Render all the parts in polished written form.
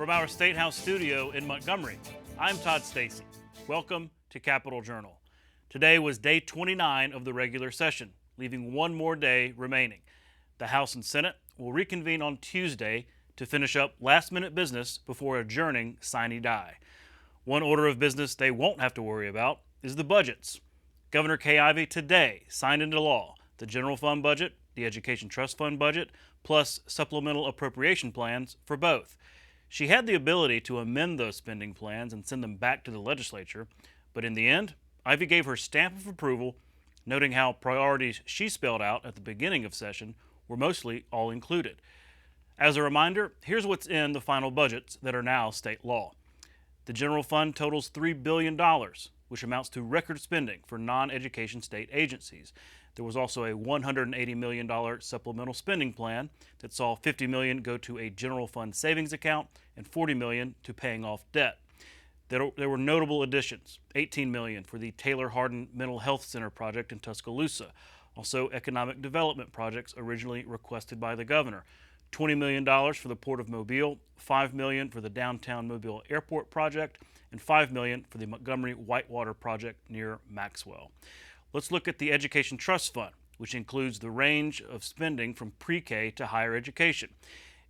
From our State House studio in Montgomery, I'm Todd Stacy. Welcome to Capitol Journal. Today was day 29 of the regular session, leaving one more day remaining. The House and Senate will reconvene on Tuesday to finish up last-minute business before adjourning sine die. One order of business they won't have to worry about is the budgets. Governor Kay Ivey today signed into law the general fund budget, the education trust fund budget, plus supplemental appropriation plans for both. She had the ability to amend those spending plans and send them back to the legislature, but in the end, Ivey gave her stamp of approval, noting how priorities she spelled out at the beginning of session were mostly all included. As a reminder, here's what's in the final budgets that are now state law. The general fund totals $3 billion, which amounts to record spending for non-education state agencies. There was also a $180 million supplemental spending plan that saw $50 million go to a general fund savings account and $40 million to paying off debt. There were notable additions: $18 million for the Taylor Hardin Mental Health Center project in Tuscaloosa, also economic development projects originally requested by the governor, $20 million for the Port of Mobile, $5 million for the downtown Mobile Airport project, and $5 million for the Montgomery Whitewater project near Maxwell. Let's look at the Education Trust Fund, which includes the range of spending from pre-K to higher education.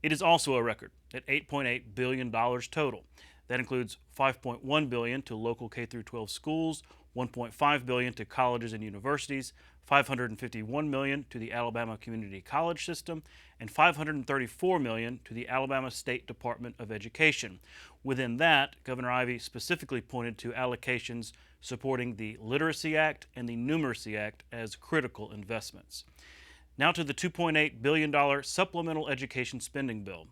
It is also a record at $8.8 billion total. That includes $5.1 billion to local K-12 schools, $1.5 billion to colleges and universities, $551 million to the Alabama Community College System, and $534 million to the Alabama State Department of Education. Within that, Governor Ivey specifically pointed to allocations supporting the Literacy Act and the Numeracy Act as critical investments. Now to the $2.8 billion supplemental education spending bill.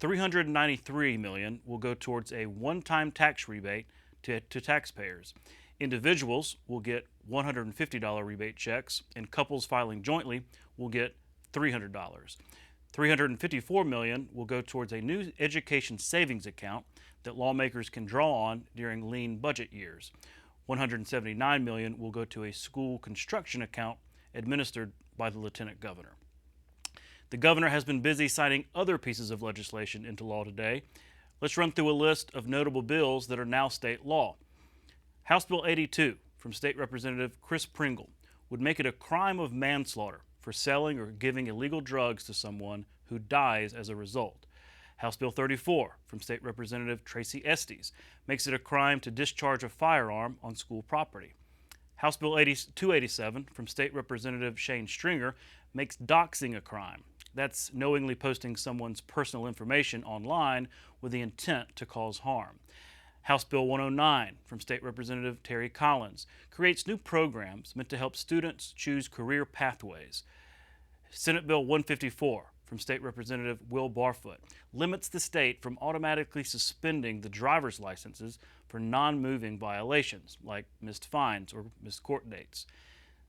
$393 million will go towards a one-time tax rebate to taxpayers. Individuals will get $150 rebate checks, and couples filing jointly will get $300. $354 million will go towards a new education savings account that lawmakers can draw on during lean budget years. $179 million will go to a school construction account administered by the Lieutenant Governor. The governor has been busy signing other pieces of legislation into law today. Let's run through a list of notable bills that are now state law. House Bill 82 from State Representative Chris Pringle would make it a crime of manslaughter for selling or giving illegal drugs to someone who dies as a result. House Bill 34 from State Representative Tracy Estes makes it a crime to discharge a firearm on school property. House Bill 287 from State Representative Shane Stringer makes doxing a crime. That's knowingly posting someone's personal information online with the intent to cause harm. House Bill 109 from State Representative Terry Collins creates new programs meant to help students choose career pathways. Senate Bill 154 from State Representative Will Barfoot limits the state from automatically suspending the driver's licenses for non-moving violations like missed fines or missed court dates.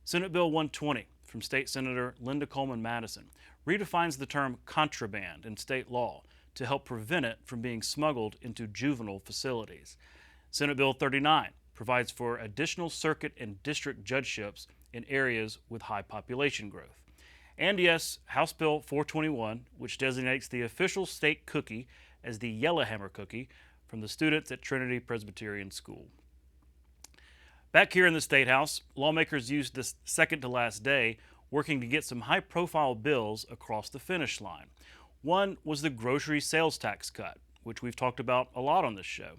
Senate Bill 120 from State Senator Linda Coleman Madison redefines the term contraband in state law to help prevent it from being smuggled into juvenile facilities. Senate Bill 39 provides for additional circuit and district judgeships in areas with high population growth. And yes, House Bill 421, which designates the official state cookie as the Yellowhammer cookie from the students at Trinity Presbyterian School. Back here in the State House, lawmakers used this second to last day working to get some high-profile bills across the finish line. One was the grocery sales tax cut, which we've talked about a lot on this show.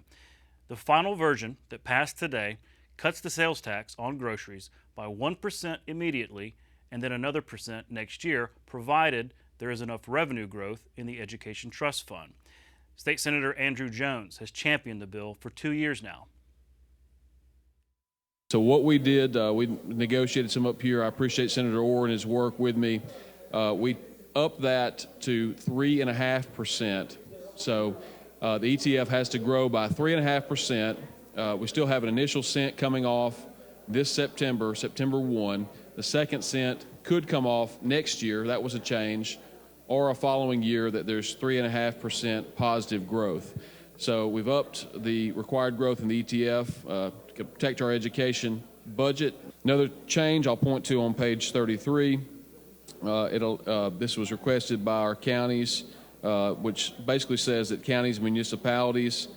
The final version that passed today cuts the sales tax on groceries by 1% immediately and then another % next year, provided there is enough revenue growth in the Education Trust Fund. State Senator Andrew Jones has championed the bill for 2 years now. So what we did, we negotiated some up here. I appreciate Senator Orr and his work with me. We upped that to 3.5%. So the ETF has to grow by 3.5%. We still have an initial cent coming off this September 1. The second cent could come off next year. That was a change. Or a following year that there's 3.5% positive growth. So we've upped the required growth in the ETF to protect our education budget. Another change I'll point to on page 33. This was requested by our counties. which basically says that counties and municipalities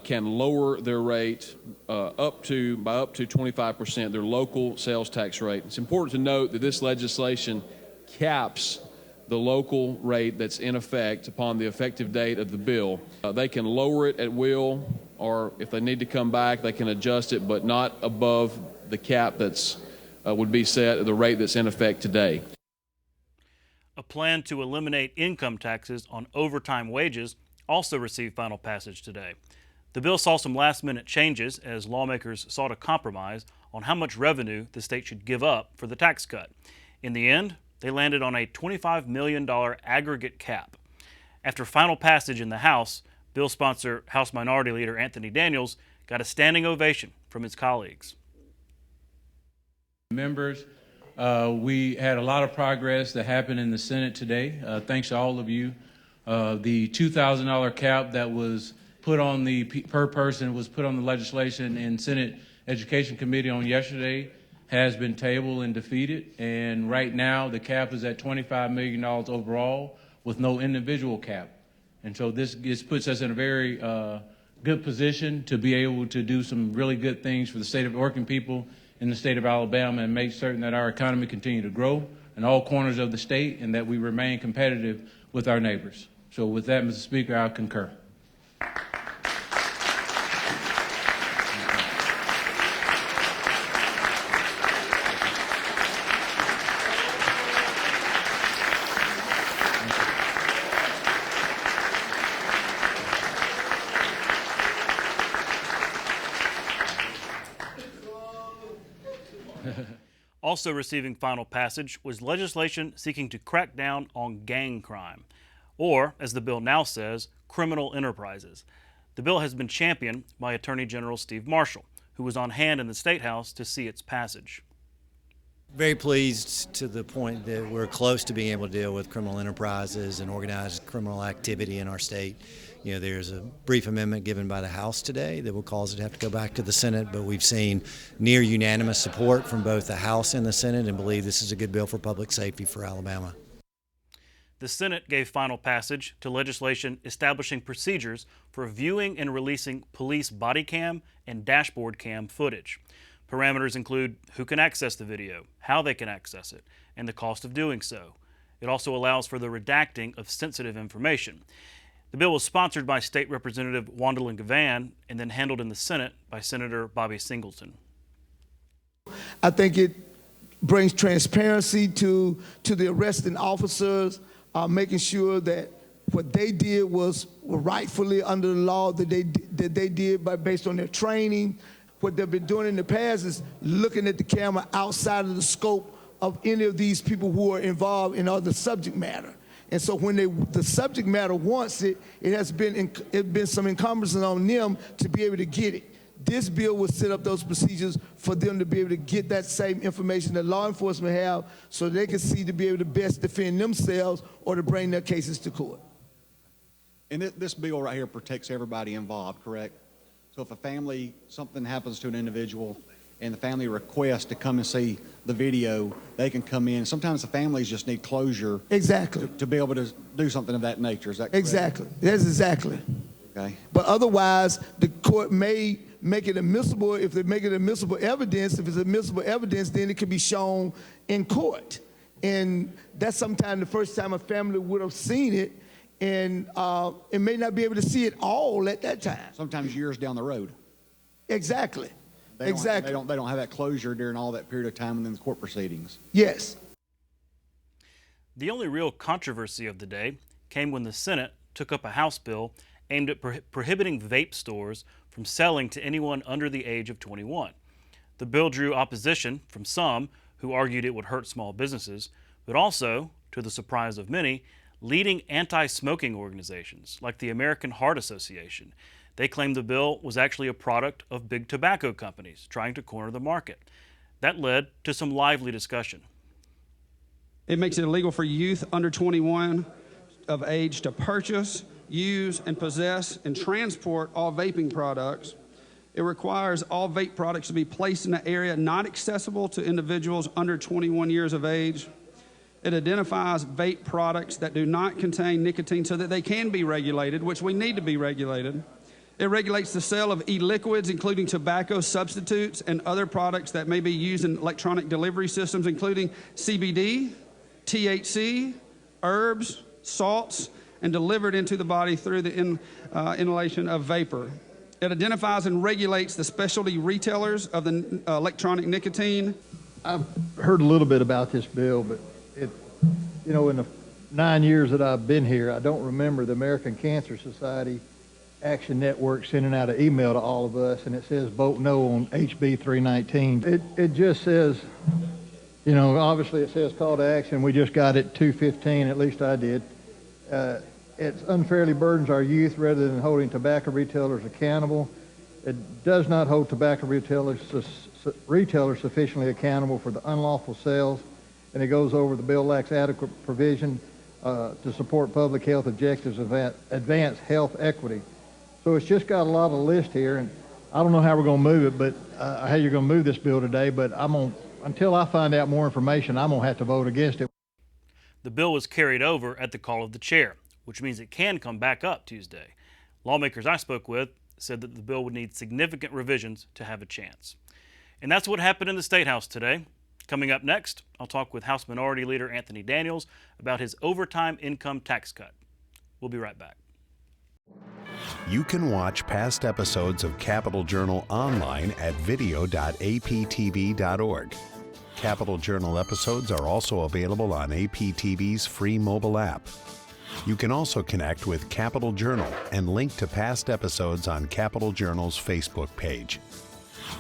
can lower their rate by up to 25%, their local sales tax rate. It's important to note that this legislation caps the local rate that's in effect upon the effective date of the bill. They can lower it at will, or if they need to come back, they can adjust it, but not above the cap that's would be set at the rate that's in effect today. A plan to eliminate income taxes on overtime wages also received final passage today. The bill saw some last-minute changes as lawmakers sought a compromise on how much revenue the state should give up for the tax cut. In the end, they landed on a $25 million aggregate cap. After final passage in the House, bill sponsor House Minority Leader Anthony Daniels got a standing ovation from his colleagues. Members, we had a lot of progress that happened in the Senate today. Thanks to all of you. The $2,000 cap that was put on the per person was put on the legislation in Senate Education Committee on yesterday has been tabled and defeated, and right now the cap is at $25 million overall with no individual cap. And so this puts us in a very good position to be able to do some really good things for the state of working people in the state of Alabama and make certain that our economy continue to grow in all corners of the state and that we remain competitive with our neighbors. So with that, Mr. Speaker, I concur. Also receiving final passage was legislation seeking to crack down on gang crime, or, as the bill now says, criminal enterprises. The bill has been championed by Attorney General Steve Marshall, who was on hand in the State House to see its passage. Very pleased to the point that we're close to being able to deal with criminal enterprises and organized criminal activity in our state. You know, there's a brief amendment given by the House today that will cause it to have to go back to the Senate, but we've seen near unanimous support from both the House and the Senate and believe this is a good bill for public safety for Alabama. The Senate gave final passage to legislation establishing procedures for viewing and releasing police body cam and dashboard cam footage. Parameters include who can access the video, how they can access it, and the cost of doing so. It also allows for the redacting of sensitive information. The bill was sponsored by State Representative Wandolyn Gavan and then handled in the Senate by Senator Bobby Singleton. I think it brings transparency to the arresting officers, making sure that what they did was rightfully under the law that they did based on their training. What they've been doing in the past is looking at the camera outside of the scope of any of these people who are involved in other subject matter. And so when the subject matter wants it, it's been some encumbrance on them to be able to get it. This bill will set up those procedures for them to be able to get that same information that law enforcement have so they can see to be able to best defend themselves or to bring their cases to court. And this bill right here protects everybody involved, correct? So if a family, something happens to an individual and the family requests to come and see the video, they can come in. Sometimes the families just need closure. Exactly. To be able to do something of that nature. Is that correct? Exactly. That's exactly. Okay. But otherwise, the court may make it admissible. If they make it admissible evidence, if it's admissible evidence, then it can be shown in court. And that's sometimes the first time a family would have seen it, and it may not be able to see it all at that time. Sometimes years down the road. Exactly. They don't have that closure during all that period of time within the court proceedings. Yes. The only real controversy of the day came when the Senate took up a House bill aimed at prohibiting vape stores from selling to anyone under the age of 21. The bill drew opposition from some who argued it would hurt small businesses, but also, to the surprise of many, leading anti-smoking organizations like the American Heart Association. They claimed the bill was actually a product of big tobacco companies trying to corner the market. That led to some lively discussion. It makes it illegal for youth under 21 of age to purchase, use, and possess and transport all vaping products. It requires all vape products to be placed in an area not accessible to individuals under 21 years of age. It identifies vape products that do not contain nicotine so that they can be regulated, which we need to be regulated. It regulates the sale of e-liquids, including tobacco substitutes and other products that may be used in electronic delivery systems, including CBD, THC, herbs, salts, and delivered into the body through the inhalation of vapor. It identifies and regulates the specialty retailers of the electronic nicotine. I've heard a little bit about this bill, but in the 9 years that I've been here, I don't remember the American Cancer Society Action Network sending out an email to all of us, and it says vote no on HB 319. It just says, obviously it says call to action. We just got it 2:15, at least I did. It unfairly burdens our youth rather than holding tobacco retailers accountable. It does not hold tobacco retailers sufficiently accountable for the unlawful sales, and it goes over the bill lacks adequate provision to support public health objectives of advance health equity. So it's just got a lot of list here, and I don't know how we're going to move it, but how you're going to move this bill today, but until I find out more information, I'm going to have to vote against it. The bill was carried over at the call of the chair, which means it can come back up Tuesday. Lawmakers I spoke with said that the bill would need significant revisions to have a chance. And that's what happened in the State House today. Coming up next, I'll talk with House Minority Leader Anthony Daniels about his overtime income tax cut. We'll be right back. You can watch past episodes of Capital Journal online at video.aptv.org. Capital Journal episodes are also available on APTV's free mobile app. You can also connect with Capital Journal and link to past episodes on Capital Journal's Facebook page.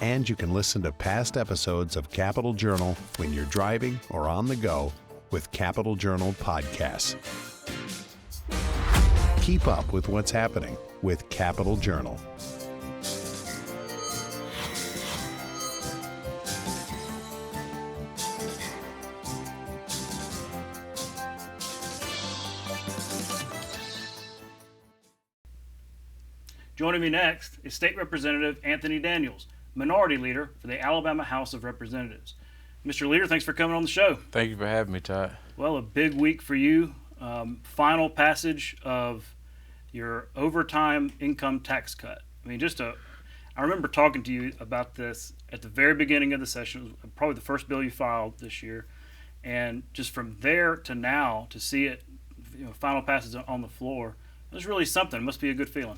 And you can listen to past episodes of Capital Journal when you're driving or on the go with Capital Journal podcasts. Keep up with what's happening with Capital Journal. Joining me next is State Representative Anthony Daniels, Minority Leader for the Alabama House of Representatives. Mr. Leader, thanks for coming on the show. Thank you for having me, Todd. Well, a big week for you. Final passage of your overtime income tax cut. I mean, I remember talking to you about this at the very beginning of the session. It was probably the first bill you filed this year. And just from there to now, to see it, final passage on the floor, it was really something. It must be a good feeling.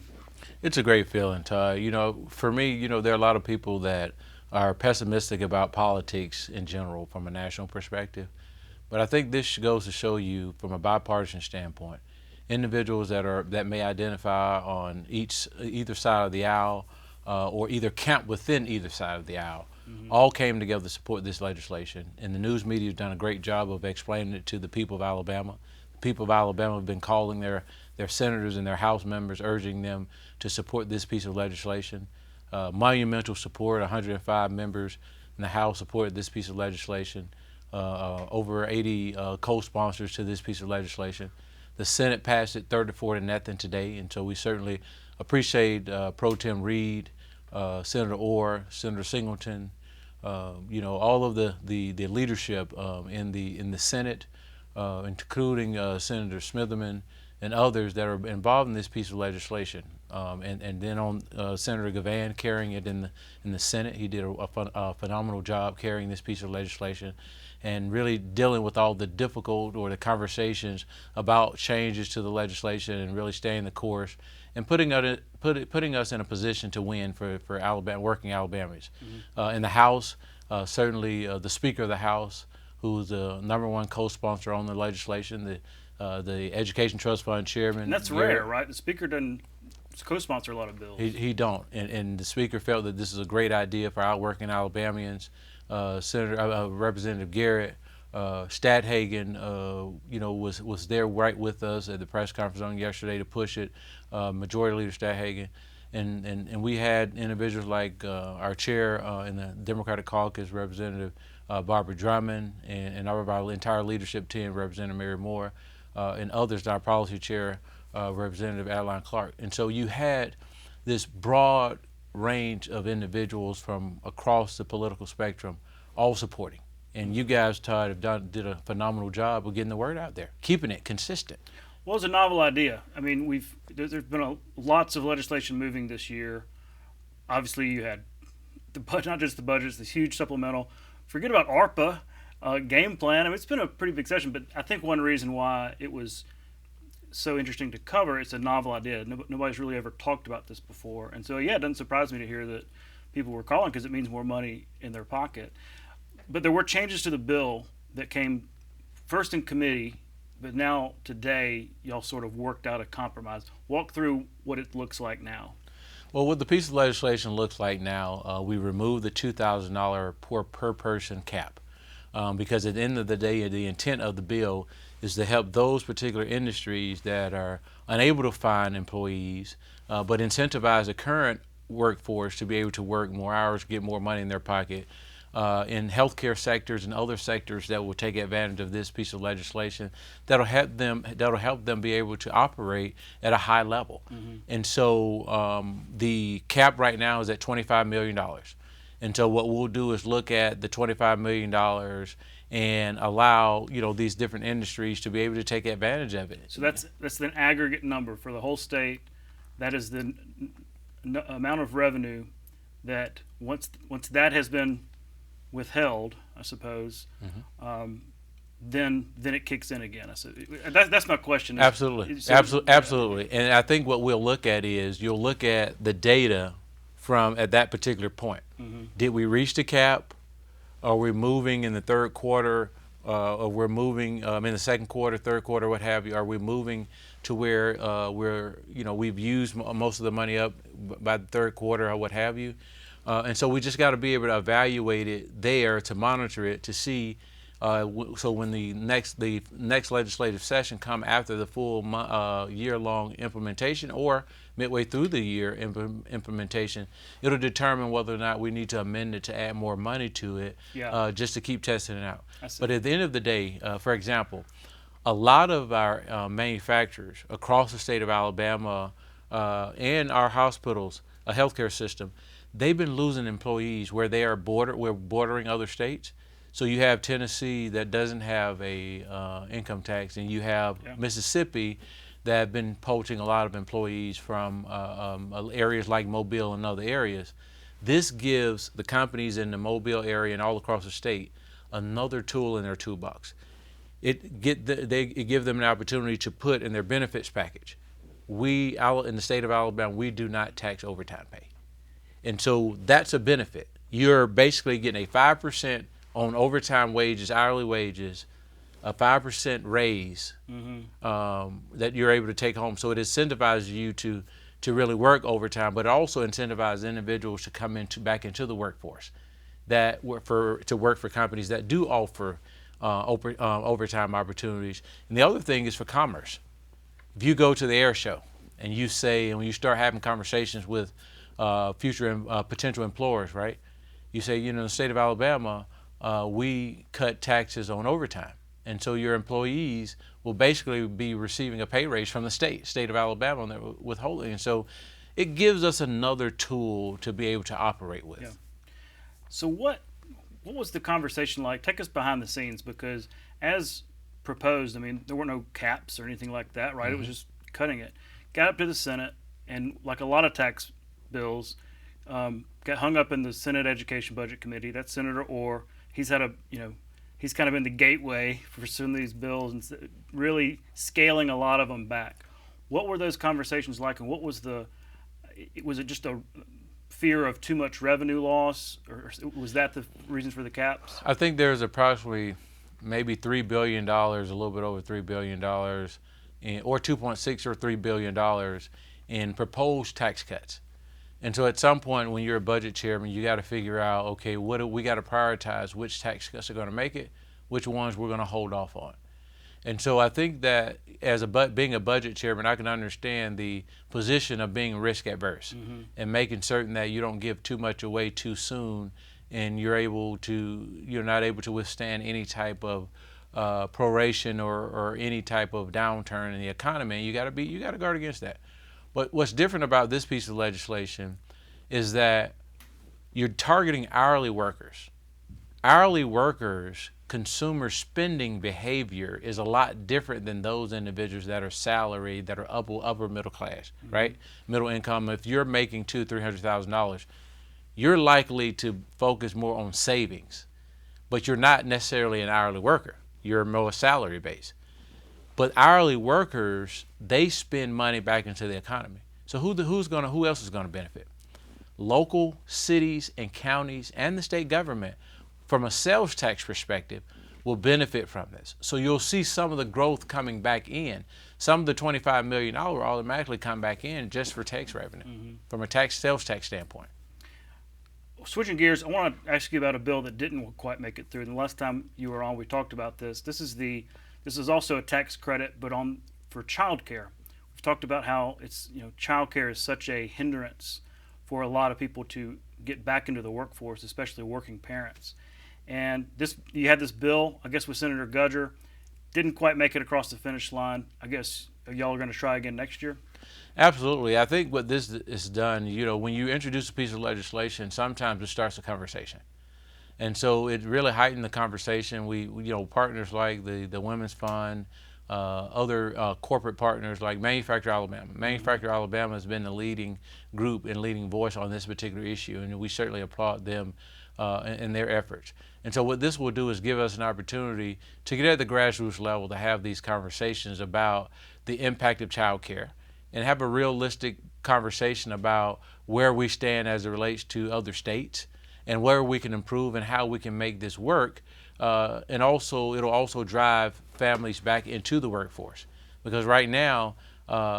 It's a great feeling, Todd. For me, there are a lot of people that are pessimistic about politics in general from a national perspective. But I think this goes to show you from a bipartisan standpoint, individuals that may identify on either side of the aisle or either camp within either side of the aisle, all came together to support this legislation. And the news media has done a great job of explaining it to the people of Alabama. The people of Alabama have been calling their senators and their House members, urging them to support this piece of legislation. Monumental support, 105 members in the House supported this piece of legislation. Over 80 co-sponsors to this piece of legislation. The Senate passed it 34-0 today, and so we certainly appreciate Pro Tem Reed, Senator Orr, Senator Singleton, all of the leadership in the Senate, including Senator Smitherman and others that are involved in this piece of legislation. And then on Senator Gavan carrying it in the Senate, he did a phenomenal job carrying this piece of legislation and really dealing with all the difficult or the conversations about changes to the legislation and really staying the course and putting us in a position to win for Alabama, working Alabamans. In the House, certainly the Speaker of the House, who's the #1 co-sponsor on the legislation, the Education Trust Fund Chairman. And that's rare, right? The Speaker doesn't co-sponsor a lot of bills. He don't, and the Speaker felt that this is a great idea for our working Alabamians. Representative Garrett, Stadhagen, was there right with us at the press conference on yesterday to push it. Majority Leader Stadhagen, and we had individuals like our chair in the Democratic Caucus, Representative Barbara Drummond, and our entire leadership team, Representative Mary Moore, and others, our policy chair, Representative Adeline Clark. And so you had this broad range of individuals from across the political spectrum all supporting. And you guys, Todd, did a phenomenal job of getting the word out there, keeping it consistent. Well, it's a novel idea. I mean, there's been lots of legislation moving this year. Obviously, you had not just the budgets, this huge supplemental. Forget about ARPA, game plan. I mean, it's been a pretty big session, but I think one reason why it was so interesting to cover, it's a novel idea. Nobody's really ever talked about this before. And so, yeah, it doesn't surprise me to hear that people were calling because it means more money in their pocket. But there were changes to the bill that came first in committee, but now today y'all sort of worked out a compromise. Walk through what it looks like now. Well, what the piece of legislation looks like now, we removed the $2,000 per person cap because at the end of the day, the intent of the bill is to help those particular industries that are unable to find employees, but incentivize the current workforce to be able to work more hours, get more money in their pocket. In healthcare sectors and other sectors that will take advantage of this piece of legislation, that'll help them be able to operate at a high level. And so the cap right now is at $25 million. And so what we'll do is look at the $25 million and allow these different industries to be able to take advantage of it. So that's an aggregate number for the whole state. That is the amount of revenue that once that has been withheld, I suppose, then it kicks in again. That's my question. Absolutely, absolutely. And I think what we'll look at is you'll look at the data from at that particular point. Did we reach the cap? Are we moving in the third quarter? Or we're moving in the second quarter, third quarter, what have you? Are we moving to where we've used most of the money up by the third quarter or what have you? And so we just got to be able to evaluate it there, to monitor it, to see. So when the next legislative session come after the full year-long implementation or midway through the year implementation, it'll determine whether or not we need to amend it to add more money to it, just to keep testing it out. But at the end of the day, for example, a lot of our manufacturers across the state of Alabama and our hospitals, a healthcare system, they've been losing employees where we're bordering other states. So you have Tennessee that doesn't have a income tax, and you have Mississippi that have been poaching a lot of employees from areas like Mobile and other areas. This gives the companies in the Mobile area and all across the state another tool in their toolbox. It gives them an opportunity to put in their benefits package. We, in the state of Alabama, we do not tax overtime pay. And so that's a benefit. You're basically getting a 5% on overtime wages, hourly wages, a 5% raise that you're able to take home. So it incentivizes you to really work overtime, but it also incentivizes individuals to come back into the workforce to work for companies that do offer overtime opportunities. And the other thing is for commerce. If you go to the air show and you say, and when you start having conversations with future potential employers, right? You say, in the state of Alabama, we cut taxes on overtime. And so your employees will basically be receiving a pay raise from the state of Alabama, and they're withholding. And so it gives us another tool to be able to operate with. Yeah. So what was the conversation like? Take us behind the scenes, because as proposed, I mean, there were no caps or anything like that, right? It was just cutting it. Got up to the Senate, and like a lot of tax bills, got hung up in the Senate Education Budget Committee. That's Senator Orr. He's had he's kind of been the gateway for some of these bills and really scaling a lot of them back. What were those conversations like, and what was was it just a fear of too much revenue loss, or was that the reason for the caps? I think there's approximately maybe $3 billion, a little bit over $3 billion, or 2.6 or $3 billion in proposed tax cuts. And so at some point when you're a budget chairman, you got to figure out, okay, we got to prioritize which tax cuts are going to make it, which ones we're going to hold off on. And so I think that as being a budget chairman, I can understand the position of being risk adverse and making certain that you don't give too much away too soon, and you're not able to withstand any type of proration or any type of downturn in the economy. You got to guard against that. But what's different about this piece of legislation is that you're targeting hourly workers. Hourly workers consumer spending behavior is a lot different than those individuals that are salaried, that are upper middle class, right? Middle income. If you're making $200,000-300,000, you're likely to focus more on savings, but you're not necessarily an hourly worker. You're more salary based. But hourly workers, they spend money back into the economy. So who else is gonna benefit? Local cities and counties and the state government, from a sales tax perspective, will benefit from this. So you'll see some of the growth coming back in. Some of the $25 million will automatically come back in just for tax revenue, from a sales tax standpoint. Switching gears, I want to ask you about a bill that didn't quite make it through. And the last time you were on, we talked about this. This is also a tax credit, but for child care. We've talked about how child care is such a hindrance for a lot of people to get back into the workforce, especially working parents. And you had this bill, I guess, with Senator Gudger, didn't quite make it across the finish line. I guess y'all are going to try again next year? Absolutely. I think what this is done, when you introduce a piece of legislation, sometimes it starts a conversation. And so it really heightened the conversation. We partners like the Women's Fund, other corporate partners like Manufacture Alabama. Manufacture Alabama has been the leading group and leading voice on this particular issue, and we certainly applaud them in their efforts. And so what this will do is give us an opportunity to get at the grassroots level to have these conversations about the impact of child care and have a realistic conversation about where we stand as it relates to other states and where we can improve and how we can make this work. And also, it'll also drive families back into the workforce. Because right now,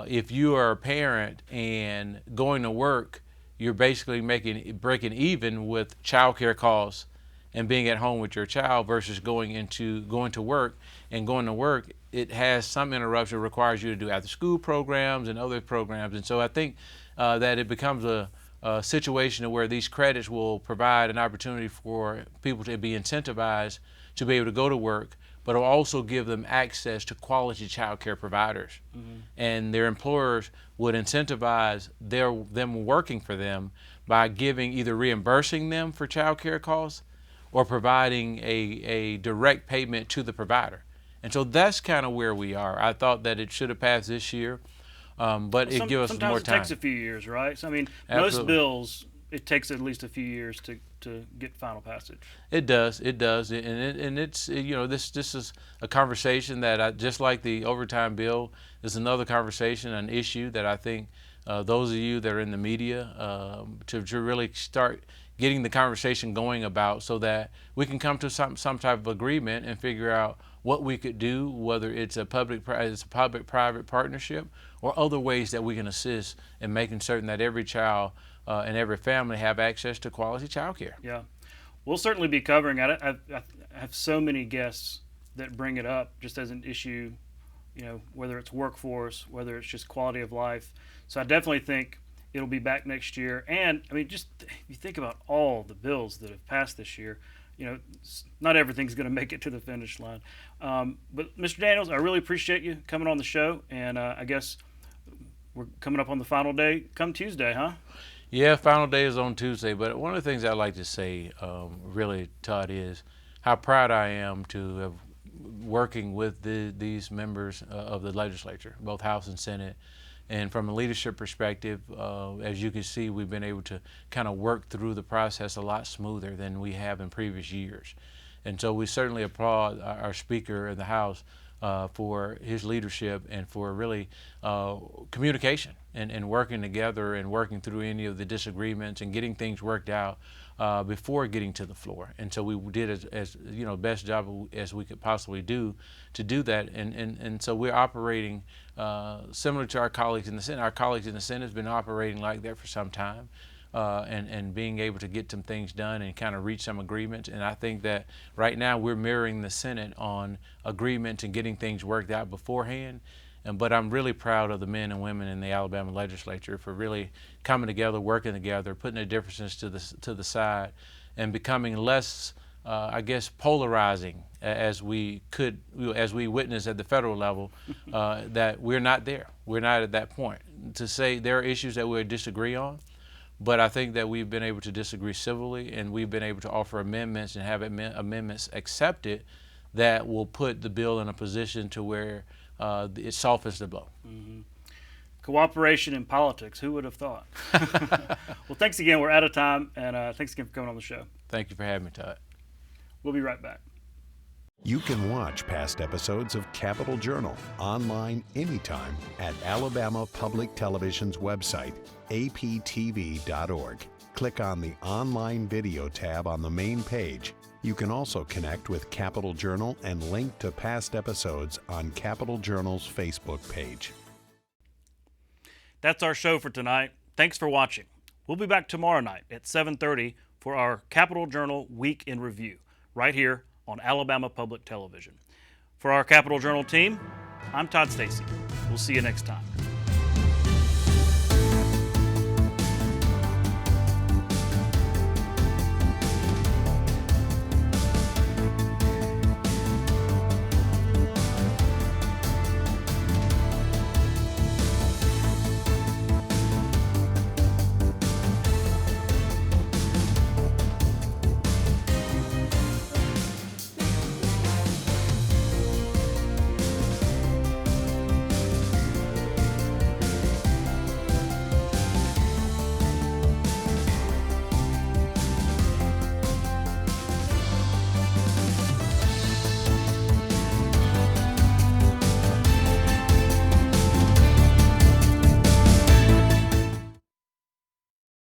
if you are a parent and going to work, you're basically breaking even with child care costs and being at home with your child versus going to work. And going to work, it has some interruption, requires you to do after school programs and other programs. And so I think that it becomes a situation where these credits will provide an opportunity for people to be incentivized to be able to go to work, but it'll also give them access to quality child care providers. And their employers would incentivize them working for them by either reimbursing them for child care costs or providing a direct payment to the provider. And so that's kind of where we are. I thought that it should have passed this year, but it gives us more time. Sometimes it takes a few years, right? So, I mean, Absolutely. Most bills, it takes at least a few years to get final passage. It does, and it's this is a conversation that just like the overtime bill is another conversation, an issue that I think those of you that are in the media to really start getting the conversation going about, so that we can come to some type of agreement and figure out what we could do, whether it's a public-private partnership or other ways that we can assist in making certain that every child and every family have access to quality child care. Yeah, we'll certainly be covering it. I have so many guests that bring it up just as an issue, whether it's workforce, whether it's just quality of life. So I definitely think it'll be back next year. And I mean, just if you think about all the bills that have passed this year, not everything's going to make it to the finish line. But Mr. Daniels, I really appreciate you coming on the show. And I guess we're coming up on the final day come Tuesday, huh? Yeah, final day is on Tuesday. But one of the things I'd like to say, really, Todd, is how proud I am to have working with these members of the legislature, both House and Senate. And from a leadership perspective, as you can see, we've been able to kind of work through the process a lot smoother than we have in previous years. And so we certainly applaud our Speaker in the House for his leadership and for really communication and working together and working through any of the disagreements and getting things worked out before getting to the floor. And so we did as best job as we could possibly do to do that. And so we're operating similar to our colleagues in the Senate. Our colleagues in the Senate have been operating like that for some time. And being able to get some things done and kind of reach some agreements. And I think that right now we're mirroring the Senate on agreements and getting things worked out beforehand. But I'm really proud of the men and women in the Alabama legislature for really coming together, working together, putting their differences to the side, and becoming less, polarizing as we witness at the federal level. That we're not there. We're not at that point. To say there are issues that we disagree on, But I think that we've been able to disagree civilly, and we've been able to offer amendments and have amendments accepted that will put the bill in a position to where it softens the blow. Mm-hmm. Cooperation in politics, who would have thought? Well, thanks again. We're out of time, and thanks again for coming on the show. Thank you for having me, Todd. We'll be right back. You can watch past episodes of Capitol Journal online anytime at Alabama Public Television's website, aptv.org. Click on the Online Video tab on the main page. You can also connect with Capitol Journal and link to past episodes on Capitol Journal's Facebook page. That's our show for tonight. Thanks for watching. We'll be back tomorrow night at 7:30 for our Capitol Journal Week in Review, right here on Alabama Public Television. For our Capitol Journal team, I'm Todd Stacy. We'll see you next time.